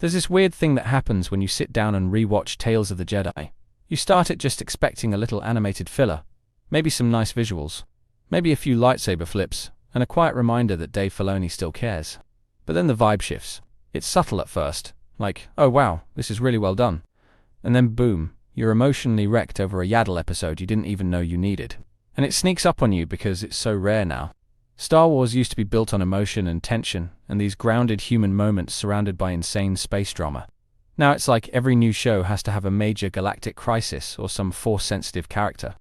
There's this weird thing that happens when you sit down and re-watch Tales of the Jedi. You start it just expecting a little animated filler, maybe some nice visuals, maybe a few lightsaber flips, and a quiet reminder that Dave Filoni still cares. But then the vibe shifts. It's subtle at first, like, oh wow, this is really well done. And then boom, you're emotionally wrecked over a Yaddle episode you didn't even know you needed. And it sneaks up on you because it's so rare now. Star Wars used to be built on emotion and tension, and these grounded human moments surrounded by insane space drama. Now it's like every new show has to have a major galactic crisis or some Force-sensitive character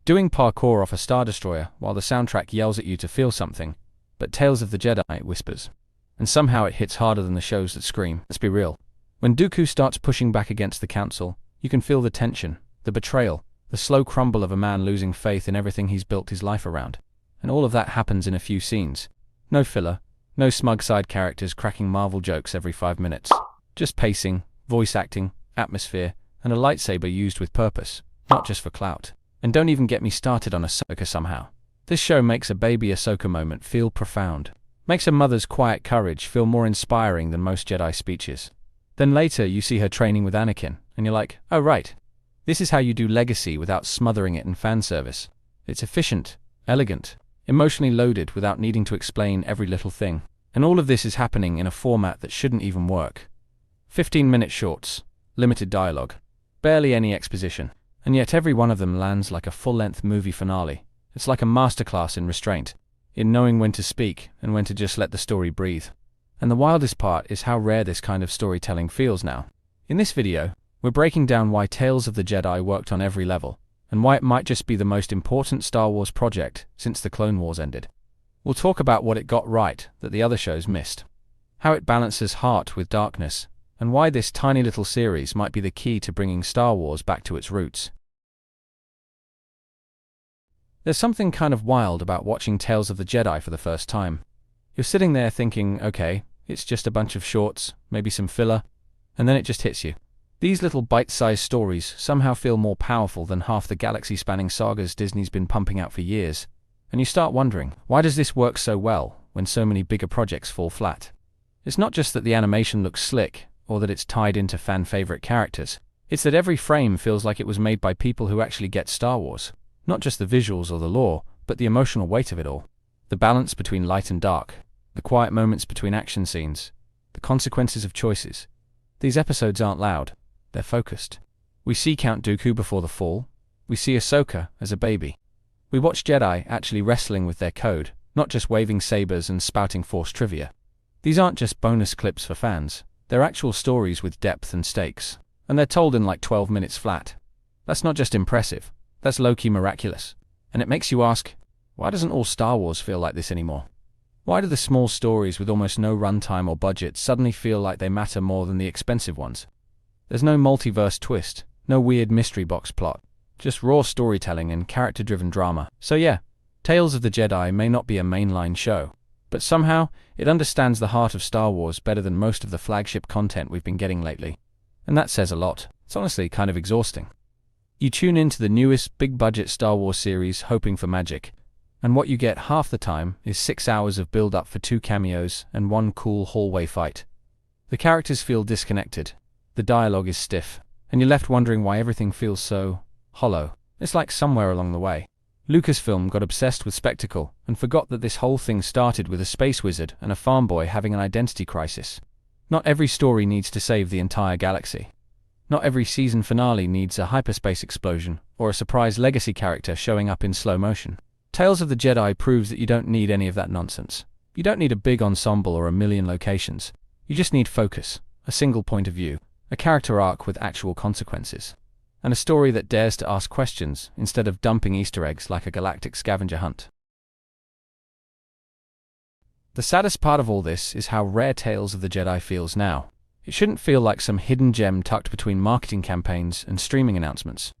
doing parkour off a Star Destroyer while the soundtrack yells at you to feel something, but Tales of the Jedi whispers. And somehow it hits harder than the shows that scream. Let's be real. When Dooku starts pushing back against the Council, you can feel the tension, the betrayal, the slow crumble of a man losing faith in everything he's built his life around. And all of that happens in a few scenes. No filler, no smug side characters cracking Marvel jokes every 5 minutes. Just pacing, voice acting, atmosphere, and a lightsaber used with purpose, not just for clout. And don't even get me started on Ahsoka somehow. This show makes a baby Ahsoka moment feel profound. Makes a mother's quiet courage feel more inspiring than most Jedi speeches. Then later you see her training with Anakin, and you're like, oh right. This is how you do legacy without smothering it in fan service. It's efficient, elegant, emotionally loaded without needing to explain every little thing. And all of this is happening in a format that shouldn't even work. 15-minute shorts, limited dialogue, barely any exposition, and yet every one of them lands like a full-length movie finale. It's like a masterclass in restraint, in knowing when to speak and when to just let the story breathe. And the wildest part is how rare this kind of storytelling feels now. In this video, we're breaking down why Tales of the Jedi worked on every level, and why it might just be the most important Star Wars project since the Clone Wars ended. We'll talk about what it got right that the other shows missed, how it balances heart with darkness, and why this tiny little series might be the key to bringing Star Wars back to its roots. There's something kind of wild about watching Tales of the Jedi for the first time. You're sitting there thinking, okay, it's just a bunch of shorts, maybe some filler, and then it just hits you. These little bite-sized stories somehow feel more powerful than half the galaxy-spanning sagas Disney's been pumping out for years. And you start wondering, why does this work so well when so many bigger projects fall flat? It's not just that the animation looks slick, or that it's tied into fan-favorite characters. It's that every frame feels like it was made by people who actually get Star Wars. Not just the visuals or the lore, but the emotional weight of it all. The balance between light and dark, the quiet moments between action scenes, the consequences of choices. These episodes aren't loud. They're focused. We see Count Dooku before the fall. We see Ahsoka as a baby. We watch Jedi actually wrestling with their code, not just waving sabers and spouting Force trivia. These aren't just bonus clips for fans. They're actual stories with depth and stakes. And they're told in like 12 minutes flat. That's not just impressive. That's low-key miraculous. And it makes you ask, why doesn't all Star Wars feel like this anymore? Why do the small stories with almost no runtime or budget suddenly feel like they matter more than the expensive ones? There's no multiverse twist, no weird mystery box plot, just raw storytelling and character-driven drama. So yeah, Tales of the Jedi may not be a mainline show, but somehow it understands the heart of Star Wars better than most of the flagship content we've been getting lately. And that says a lot. It's honestly kind of exhausting. You tune into the newest big-budget Star Wars series hoping for magic, and what you get half the time is 6 hours of build-up for 2 cameos and 1 cool hallway fight. The characters feel disconnected. The dialogue is stiff, and you're left wondering why everything feels so hollow. It's like somewhere along the way, Lucasfilm got obsessed with spectacle and forgot that this whole thing started with a space wizard and a farm boy having an identity crisis. Not every story needs to save the entire galaxy. Not every season finale needs a hyperspace explosion or a surprise legacy character showing up in slow motion. Tales of the Jedi proves that you don't need any of that nonsense. You don't need a big ensemble or a million locations. You just need focus, a single point of view, a character arc with actual consequences, and a story that dares to ask questions instead of dumping Easter eggs like a galactic scavenger hunt. The saddest part of all this is how rare Tales of the Jedi feels now. It shouldn't feel like some hidden gem tucked between marketing campaigns and streaming announcements.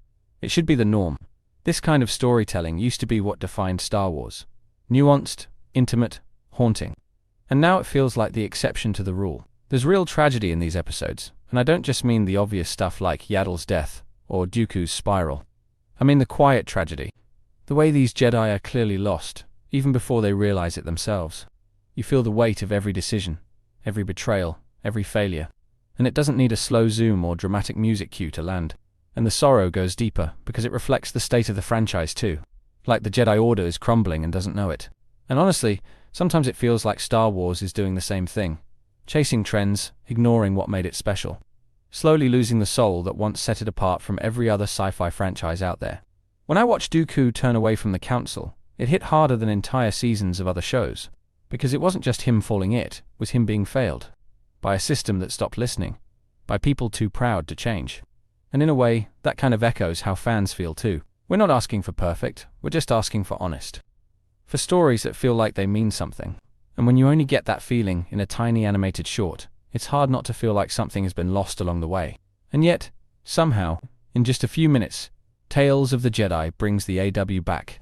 It should be the norm. This kind of storytelling used to be what defined Star Wars. Nuanced, intimate, haunting. And now it feels like the exception to the rule. There's real tragedy in these episodes, and I don't just mean the obvious stuff like Yaddle's death or Dooku's spiral. I mean the quiet tragedy. The way these Jedi are clearly lost, even before they realize it themselves. You feel the weight of every decision, every betrayal, every failure. and it doesn't need a slow zoom or dramatic music cue to land. And the sorrow goes deeper because it reflects the state of the franchise too. Like the Jedi Order is crumbling and doesn't know it. And honestly, sometimes it feels like Star Wars is doing the same thing. Chasing trends, ignoring what made it special. Slowly losing the soul that once set it apart from every other sci-fi franchise out there. When I watched Dooku turn away from the Council, it hit harder than entire seasons of other shows. Because it wasn't just him falling, it was him being failed. By a system that stopped listening. By people too proud to change. And in a way, that kind of echoes how fans feel too. We're not asking for perfect, we're just asking for honest. For stories that feel like they mean something. And when you only get that feeling in a tiny animated short, it's hard not to feel like something has been lost along the way. And yet, somehow, in just a few minutes, Tales of the Jedi brings the AW back.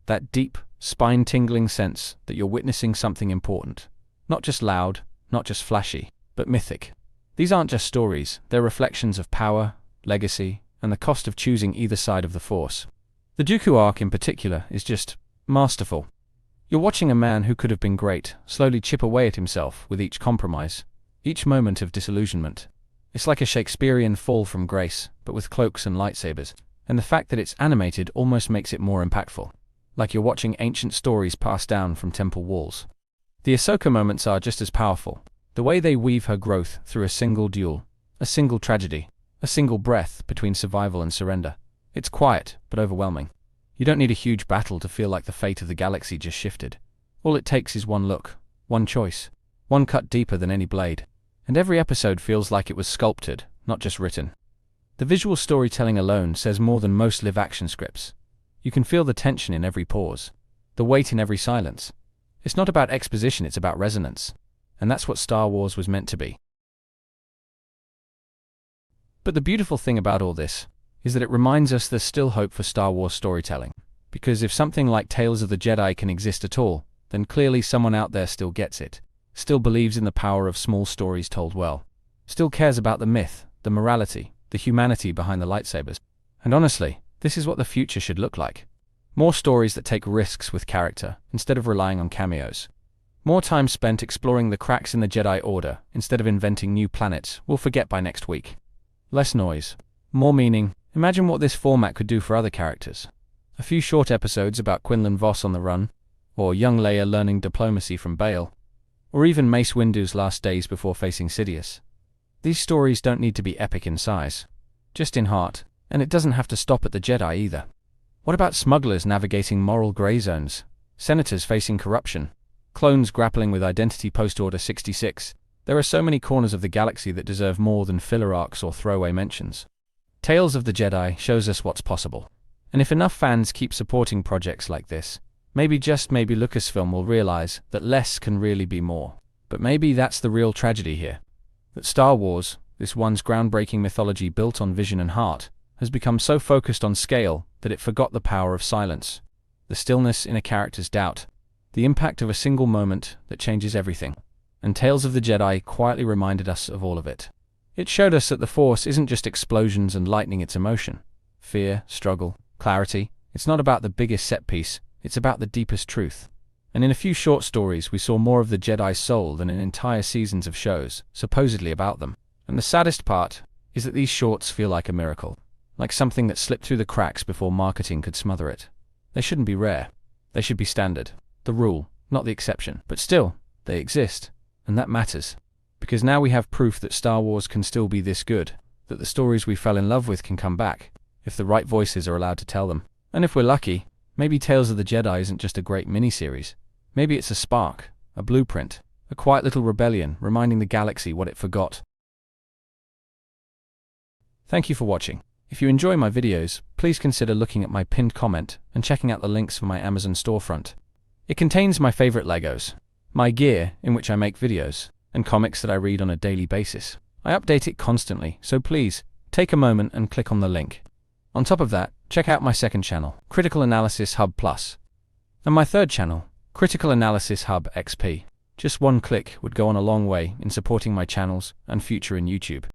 That deep, spine-tingling sense that you're witnessing something important. Not just loud, not just flashy, but mythic. These aren't just stories, they're reflections of power, legacy, and the cost of choosing either side of the Force. The Dooku arc in particular is just masterful. You're watching a man who could have been great slowly chip away at himself with each compromise, each moment of disillusionment. It's like a Shakespearean fall from grace, but with cloaks and lightsabers, and the fact that it's animated almost makes it more impactful. Like you're watching ancient stories passed down from temple walls. The Ahsoka moments are just as powerful. The way they weave her growth through a single duel, a single tragedy, a single breath between survival and surrender. It's quiet, but overwhelming. You don't need a huge battle to feel like the fate of the galaxy just shifted. All it takes is one look, one choice, one cut deeper than any blade. And every episode feels like it was sculpted, not just written. The visual storytelling alone says more than most live-action scripts. You can feel the tension in every pause, the weight in every silence. It's not about exposition, it's about resonance. And that's what Star Wars was meant to be. But the beautiful thing about all this is that it reminds us there's still hope for Star Wars storytelling. Because if something like Tales of the Jedi can exist at all, then clearly someone out there still gets it, still believes in the power of small stories told well, still cares about the myth, the morality, the humanity behind the lightsabers. And honestly, this is what the future should look like. More stories that take risks with character, instead of relying on cameos. More time spent exploring the cracks in the Jedi Order, instead of inventing new planets we'll forget by next week. Less noise, more meaning. Imagine what this format could do for other characters. A few short episodes about Quinlan Vos on the run, or young Leia learning diplomacy from Bail, or even Mace Windu's last days before facing Sidious. These stories don't need to be epic in size, just in heart, and it doesn't have to stop at the Jedi either. What about smugglers navigating moral grey zones, senators facing corruption, clones grappling with identity post-Order 66? There are so many corners of the galaxy that deserve more than filler arcs or throwaway mentions. Tales of the Jedi shows us what's possible. And if enough fans keep supporting projects like this, maybe just maybe Lucasfilm will realize that less can really be more. But maybe that's the real tragedy here. That Star Wars, this once groundbreaking mythology built on vision and heart, has become so focused on scale that it forgot the power of silence, the stillness in a character's doubt, the impact of a single moment that changes everything. And Tales of the Jedi quietly reminded us of all of it. It showed us that the Force isn't just explosions and lightning, it's emotion. Fear, struggle, clarity. It's not about the biggest set piece, it's about the deepest truth. And in a few short stories we saw more of the Jedi's soul than in entire seasons of shows, supposedly about them. And the saddest part is that these shorts feel like a miracle. Like something that slipped through the cracks before marketing could smother it. They shouldn't be rare. They should be standard. The rule, not the exception. But still, they exist. And that matters. Because now we have proof that Star Wars can still be this good, that the stories we fell in love with can come back, if the right voices are allowed to tell them. And if we're lucky, maybe Tales of the Jedi isn't just a great miniseries. Maybe it's a spark, a blueprint, a quiet little rebellion reminding the galaxy what it forgot. Thank you for watching. If you enjoy my videos, please consider looking at my pinned comment and checking out the links for my Amazon storefront. It contains my favorite Legos, my gear in which I make videos, and comics that I read on a daily basis. I update it constantly, so please, take a moment and click on the link. On top of that, check out my second channel, Critical Analysis Hub Plus, and my third channel, Critical Analysis Hub XP. Just one click would go on a long way in supporting my channels and future in YouTube.